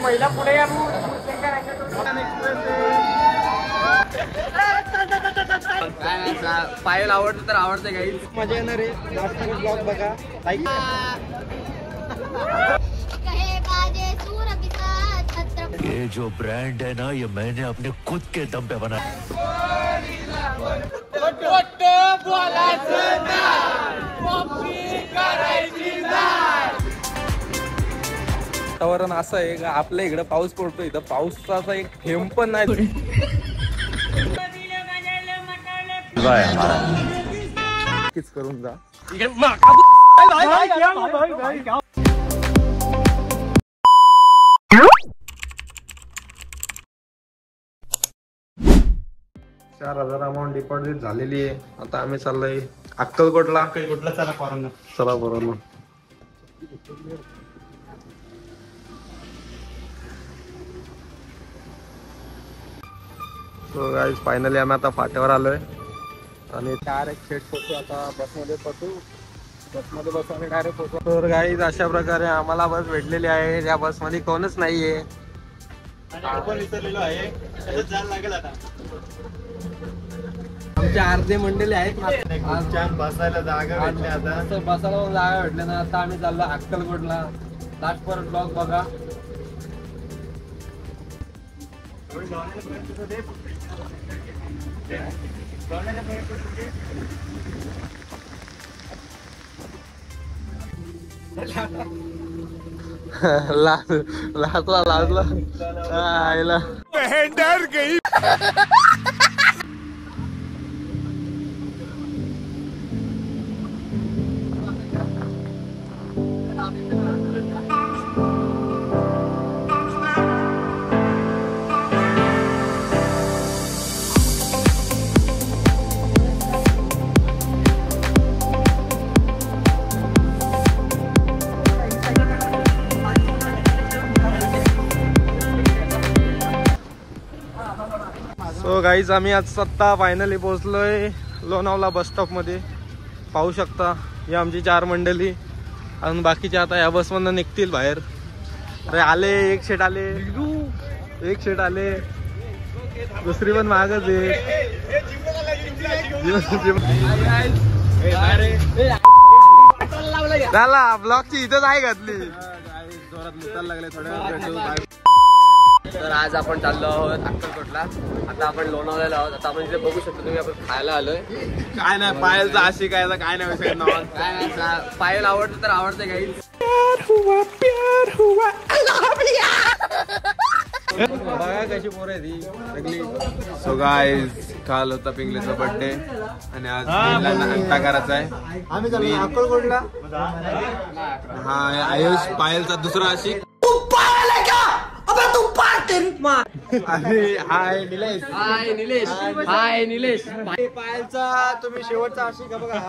महिला पुढे या. पायल आवडतं तर आवडतं काही मजा येणार आहे. लास्ट ब्लॉग बघा. लाईक ये जो ब्रांड है ना, ये मैंने अपने खुद के दम पे बनाया. वातावरण असं आहे का आपल्या इकडे पाऊस पडतो, इथं पाऊसचा असा एक थेंब पण नाही. करून जा. $4,000 अमाऊंट डिपॉझिट झालेली आहे. आता आम्ही चाललोय अक्कलकोटला. चला पोरांनो. चला पोरांनो. सो गाईज फायनली आम्ही आता फाट्यावर आलोय आणि डायरेक्ट थेट पोहोचू. आता बसमध्ये बसू आणि डायरेक्ट पोहोचू. तर गाईज अशा प्रकारे आम्हाला बस भेटलेली आहे. त्या बसमध्ये कोणच नाहीये. आमच्या अर्धे मंडळी आहेत. बसायला जागा भेटली. आता बसायला जागा भेटल्या ना. आता आम्ही चाललो अक्कलकोटला. लास्ट परत ब्लॉग बघा. लाजला आईला डर गई. सो गाईज आम्ही आज सत्ता फायनली पोहोचलोय लोणावळा बस स्टॉप मध्ये. पाहू शकता ही आमची 4 मंडळी आणि बाकीचे आता या बस मधून निघतील बाहेर. अरे आले एक शेट आले. दुसरी पण मागच आहे. झाला ब्लॉकची इथंच आहे घातली. जोरात मुतायला लागले थोड्या. तर आज आपण चाललो आहोत अक्कलकोटला. आता आपण लोणावळ्याला आहोत. आता आपण इथे बघू शकतो तुम्ही आपण खायला आलोय. काय नाही पायलचा अशी काय नाही. पायल आवडतं तर आवडतं काही. बघा कशी पोर आहे ती सगळी. सो गाईज काल होता पिंगलेचा बर्थडे आणि आज अंता करायचा आहे. आम्ही अक्कलकोटला. हा आयुष पायलचा दुसरा आशिक. हाय निलेश. पायलचा तुम्ही शेवटचा आशिक बघा.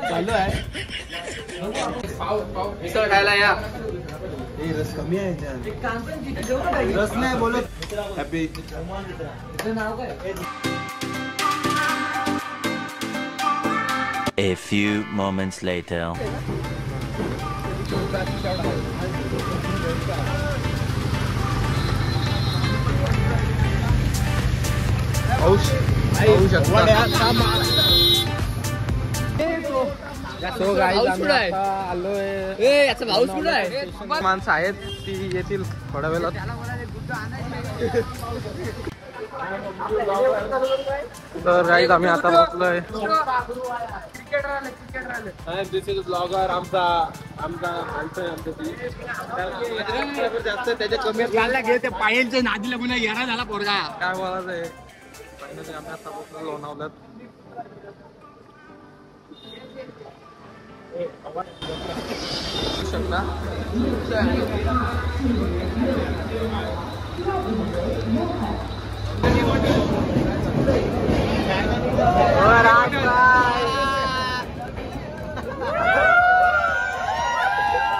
चालू आहे मिसळ खायला या. रस कमी आहे. रस नाही बोलत. Happy. A few moments later. माणसं आहेत ती येतील थोड्या वेळात. तर गाईज आम्ही आता बसलोय. दिस इज ब्लॉगर आमचा जास्त त्याच्या कमी घे. ते पायांच्या नादीला पुन्हा येणार झाला पोरगा. काय बोलायचंय. फायनली आम्ही आता बसलो लोणावळ्यात. शकता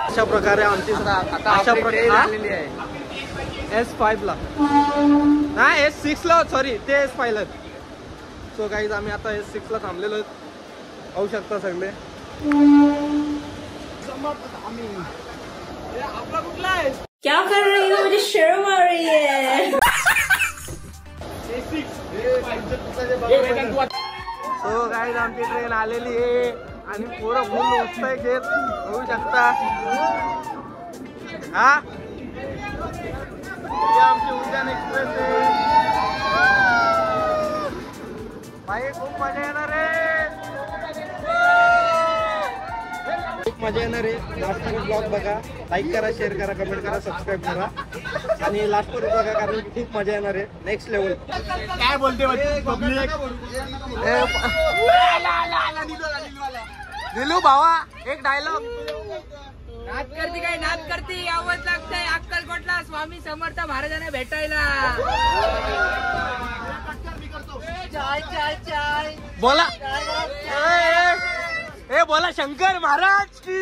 अशा प्रकारे आमची अशा प्रकारे झालेली आहे. S5 ला नाही S6 ला, सॉरी ते S5 ला. सो गाईज आम्ही आता S6 ला थांबलेलो पाहू शकता सगळे. आपला कुठला आहे? क्या कर रही हो? मुझे शर्म आ रही है. सो गाईज आमची ट्रेन आलेली आहे आणि पोरं फुल उत्साह घेत बघू शकता. हा आमची उद्यान एक्सप्रेस आहे भाई. खूप मजा येणार आहे, खूप मजा येणार आहे. लास्ट ब्लॉग बघा, लाईक करा, शेअर करा, कमेंट करा, सबस्क्राईब करा आणि लास्ट पर्यंत बघा कारण खूप मजा येणार आहे. Next level. काय बोलते दिलू भावा एक डायलॉग. नाद करती काय नाद करती, यावंच लागतंय अक्कलकोटला स्वामी समर्थ महाराजांना भेटायला. बोला ए बोला शंकर महाराज की.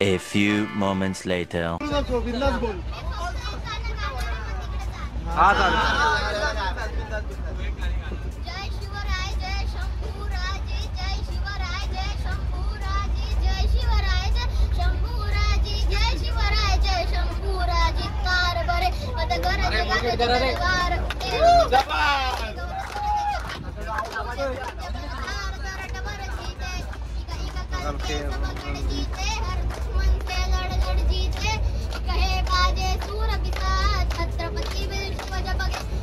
A few moments later. हा चालेल. जय शिवराय जय शंभूराजे, जय शिवराय जय शंभूराजे, जय शिवराय जय शंभूराजे, जय शिवराय जय शंभूराजे. कार बरे पद गरज गाज दरबार जीते हर दुश्मन से लड़ जीते. कहे बाजे सूर पिसाच छत्रपती विश्व जग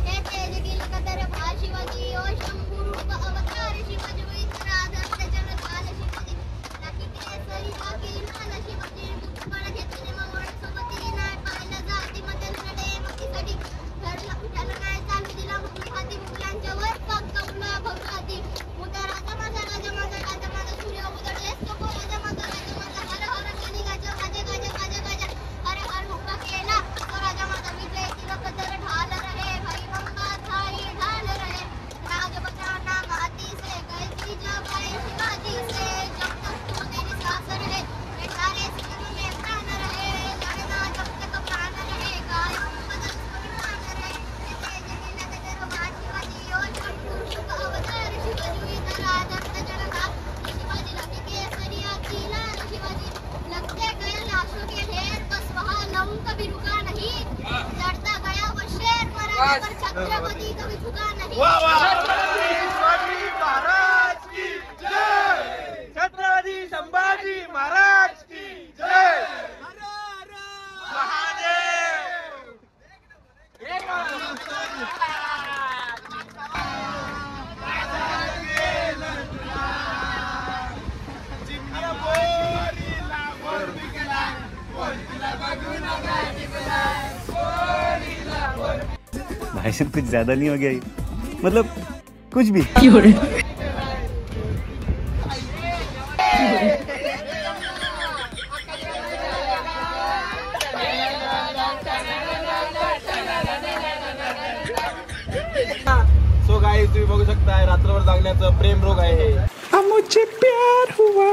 हे तेज गिल कदर भा शिवाजी ओ शंभू रूप अवतार शिवाजी विराधर जन काल शिवाजी लाकी केसरी लाकी लाल शिवाजी दुःख घेतले मवळ सोबती नाही पाहिलं जाती मध्ये लढे मकीसाठी घरला उठाला नाही चालू दिला मुली हाती मुलांच्या वर पग कवला भगवाती उदा राजा माझा सूर्य उदय तो राजा माझा हर हर गाणी गाजा गाजा गाजा गाजा गाजा हर हर मुक्का केला तो राजा माझा विजय तिलक जर ढाल रहे भाई बंगा थाई ढाल रहे. राज बचाना माती से कैसी जब आई शिवाजी से जब तक तू तेरी सांस रहे बेचारे सिंह में प्राण रहे. लड़ना जब तक प्राण रहे गाय बदल परिमाण रहे तेज गिल कदर भा शिवाजी ओ शंभू रूप अवतार शिवाजी विराधर जन काल शिवाजी लाकी केसरी लाकी लाल शिवाजी. लगते गए लाशों के ढेर बस वहाँ लहू कभी रुका नहीं. लड़ता गया वो शेर मरा पर छत्रपति कभी झुका नहीं. शिवाजी महाराज की जय. छत्रपती संभाजी महाराज की जय. भाई साहब कुछ ज्यादा नहीं हो गया ये? मतलब कुछ भी. सो गाईज तुम्ही बघू शकता रात्रभर जागण्याचं प्रेम रोग आहे. मुझे प्यार हुआ.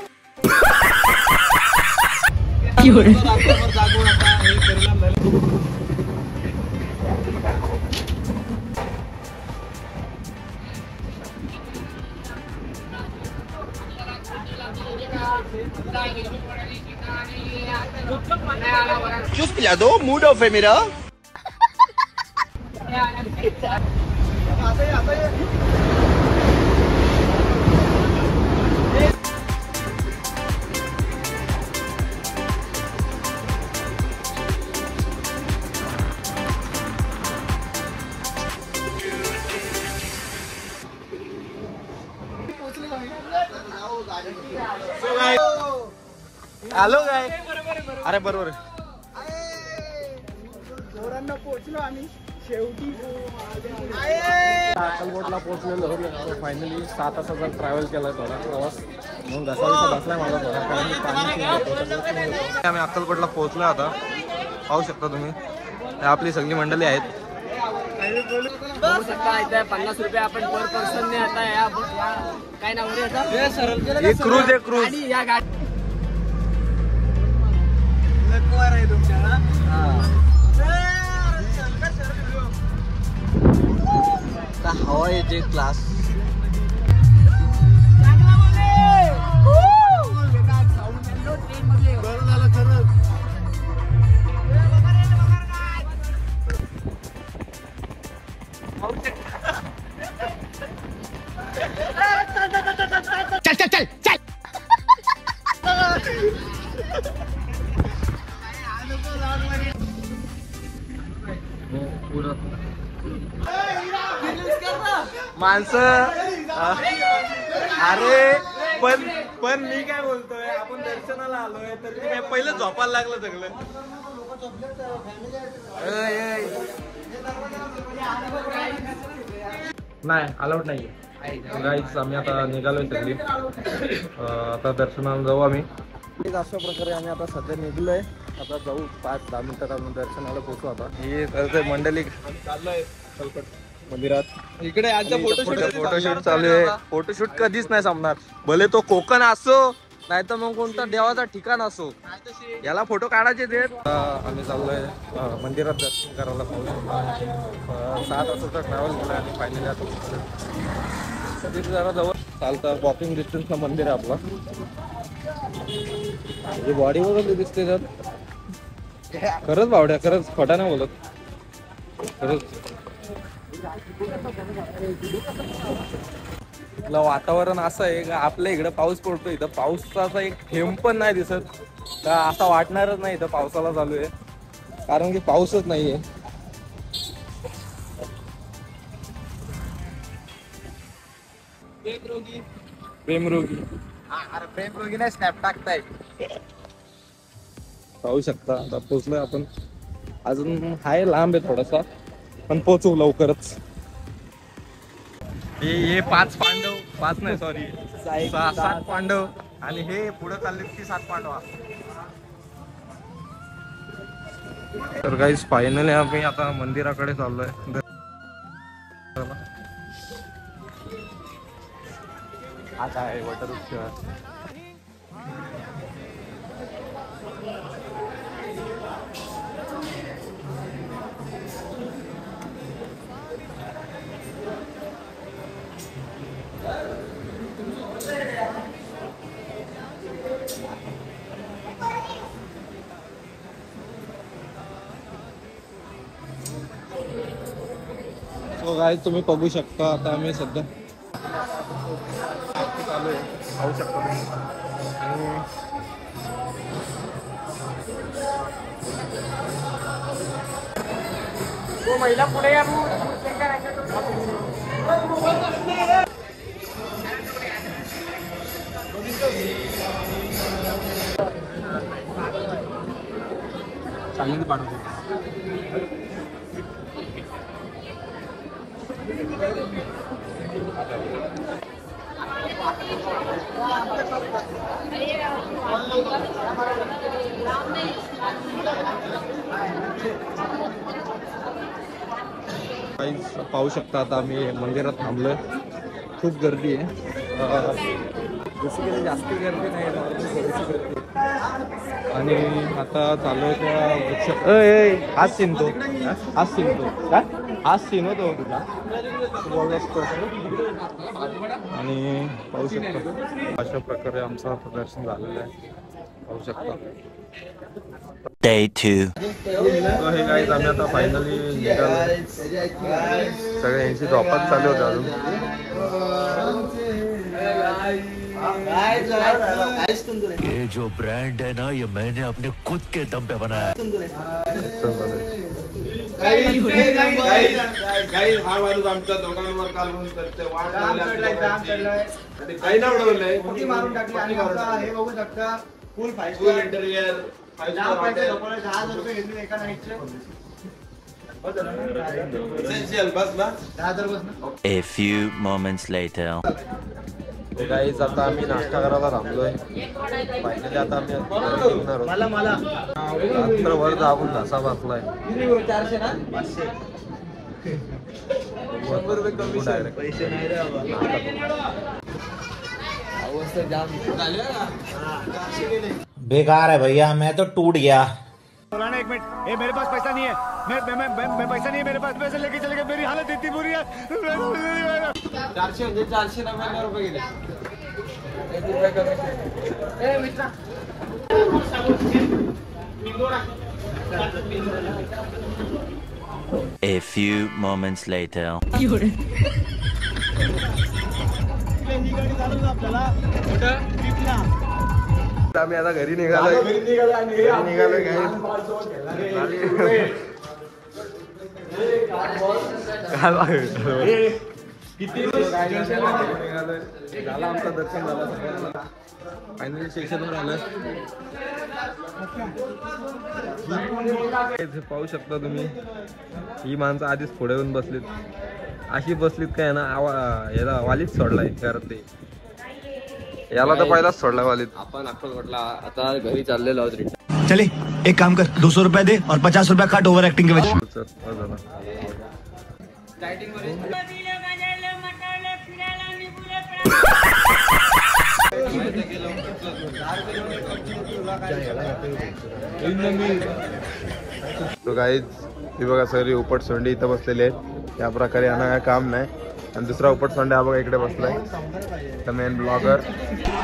रात्रभर जागून आता हे परिणाम झाले. चुप पिला दो, मूड ऑफ है मेरा. हॅलो काय अरे बरोबर पोहोचलो आम्ही शेवटी अक्कलकोटला पोहोचलेलो. फायनली 7 तासाचा ट्रॅव्हल केला थोडा प्रवास म्हणून घसाविसा बसलाय माझा थोडा कारण आम्ही अक्कलकोटला पोहोचलो आता. पाहू शकता तुम्ही, आपली सगळी मंडळी आहेत. बघू शकता इथे 50 रुपये आपण पर पर्सन ने आता या काय नाव रे याचं? हे क्रूज आहे, क्रूज. आणि या गाडी हवा येते क्लास. माणसं अरे पण मी काय बोलतोय, आपण दर्शनाला आलोय तर ते काय पहिलं झोपायला लागलं सगळं. नाही अलाउड नाही गाईच. आम्ही आता निघालोय सगळी, आता दर्शनाला जाऊ आम्ही. अशा प्रकारे आम्ही आता सध्या निघलोय. आता जाऊ 5-10 मिनिटात आम्ही दर्शनाला पोहोचू. आता ही मंडळी चाललोय मंदिरात. इकडे फोटोशूट चालू आहे. फोटोशूट कधीच नाही संपणार, भले तो कोकण असो नाही तर मग कोणता देवाचा ठिकाण असो, याला फोटो काढायचे ते. आम्ही चाललोय मंदिरात दर्शन करायला. पाहू शकतो 7 तासाचा ट्रॅव्हल केला आणि फायनली आता तिथे जरा जवळ चालतं वॉकिंग डिस्टन्सचं मंदिर आहे आपला. म्हणजे बॉडी वगैरे दिसते त्यात. खरंच बावड्या, खरंच खोटा नाही बोलत, खरंच. वातावरण असं आहे का आपल्या इकडे पाऊस पडतो, इथं पावसाचा एक थेंब पण नाही दिसत. का असं वाटणारच नाही इथं पावसाला चालू आहे, कारण की पाऊसच नाहीये. प्रेमरोगी नाही स्नॅप टाकताय. पाहू शकता आता पोचलोय आपण. अजून हाय लांब आहे थोडासा, पण पोचू लवकरच. हे 5 पांडव, 5 नाही सॉरी 7 पांडव, आणि हे पुढे चालले की 7 पांडवा. तर गाईस फायनली आम्ही आता मंदिराकडे चाललोय. आता आहे वटवृक्ष. गाईस तुम्ही बघू शकता आता आम्ही सध्या चालू आहे. पाहू शकता तुम्ही. महिला पुढे या. चांगली पाठवतो. पाहू शकता आता आम्ही मंदिरात थांबलोय. खूप गर्दी आहे, जसं की जास्ती गर्दी नाही, थोडीशी गर्दी. आणि आता चालू आहे त्या वृक्ष. हाच सीन तो, हाच सीन तो काय, हाच सीन होतो तुला बोलत असतो. आणि पाहू शकता अशा प्रकारे आमचं प्रदर्शन झालेलं आहे. पाहू शकता. Day 2. हे गाईज आम्ही आता फायनली निघालो. सगळ्यांची झोपात चालू होते अजून. ये जो ब्रांड है ना, ये मैंने अपने खुद के दम पे बनाया. हा माणूस आमच्या दोघांवर कालवून करते. काही ना उडवलंय, मारून टाकली. आणि हे बघू शकता फुल interior. A few moments later. Guys आता आम्ही नाश्ता करायला थांबलोय. फायनली आता आम्ही घरी निघणार आहोत. रात्रभर जागून घासा बसलाय. बेकार है भैया, मैं तो टूट गया. एक मिनट, मेरे पास पैसा नहीं है. मैं पैसा नहीं है मेरे पास. पैसे लेके चले गए. मेरी हालत इतनी बुरी है. 499 रुपये गेले. A few moments later. आम्ही आता घरी निघालोय. झाला आमचं दर्शन झालं सगळ्यांना. फायनली स्टेशनवर आलं. पाहू शकता तुम्ही, ही माणसं आधीच पुढे येऊन बसलीत. अशी बसलीत काय ना, याला वालीत सोडलाय घरात. ते याला तर पहिलाच सोडलाय वालीत. आपण अक्कलकोटला आता घरी चाललेलो आहोत. चले एक काम कर, 200 रुपए दे और 50 रुपया काट ओवर एक्टिंग के वजह. तो गाईज ही बघा सगळी उपट सोंडी इथं बसलेले आहेत. या प्रकारे यांना काय काम नाही. आणि दुसरा उपट सोंडे हा बघा इकडे बसलाय, द मेन ब्लॉगर.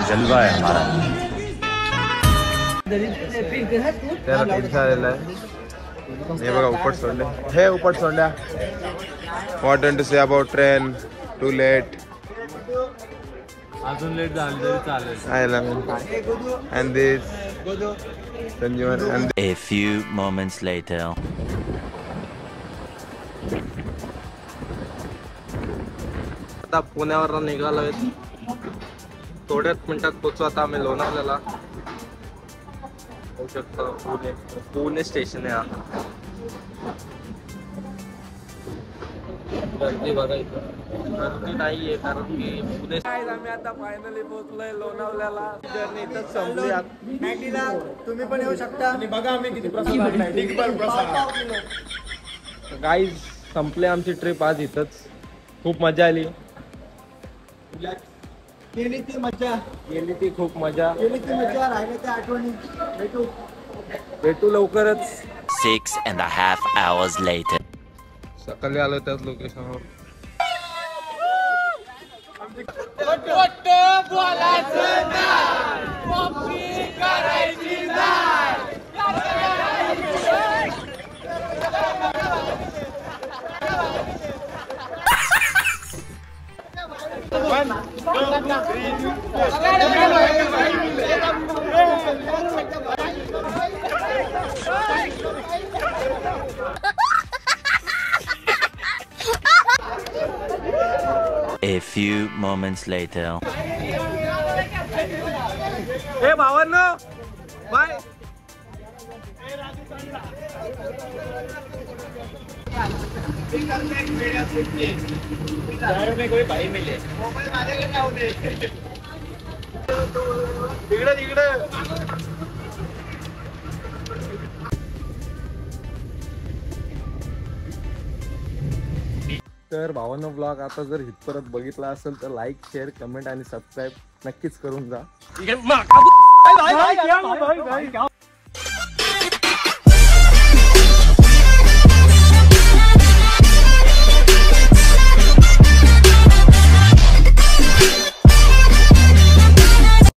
जलवा है हमारा. त्याला टेन्शन आलेलं आहे. हे बघा उपट सोंडे. हे उपट सोंड्या. What to say about train too late. अजून लेट झालं तरी चालेल. I love and this Sanjeevan and A few moments later. आता पुण्यावर निघालोय. थोड्याच मिनिटात पोहोचू आता आम्ही लोणावळ्याला. होऊ शकतो पुणे स्टेशन आहे हा. गर्दी बघायचं, गर्दी नाहीये कारण की पुणे. आम्ही आता फायनली पोहोचलोय लोणावळ्याला. जर्नी इथंच संपली. तुम्ही पण येऊ शकता आणि बघा आम्ही किती गाईज संपले आमची ट्रिप आज इथंच. खूप मजा आली. गेली ती मजा, गेली ती खूप मजा. राहिले त्या आठवणी. भेटू लवकरच. 6.5 hours later. सकाळी आलो त्याच लोकेशनवर. A few moments later. हे भावांनो बाय. तिकडे तिकडे. तर भावांनो ब्लॉग आता जर इथपर्यंत बघितला असेल तर लाईक, शेअर, कमेंट आणि सबस्क्राईब नक्कीच करून जा.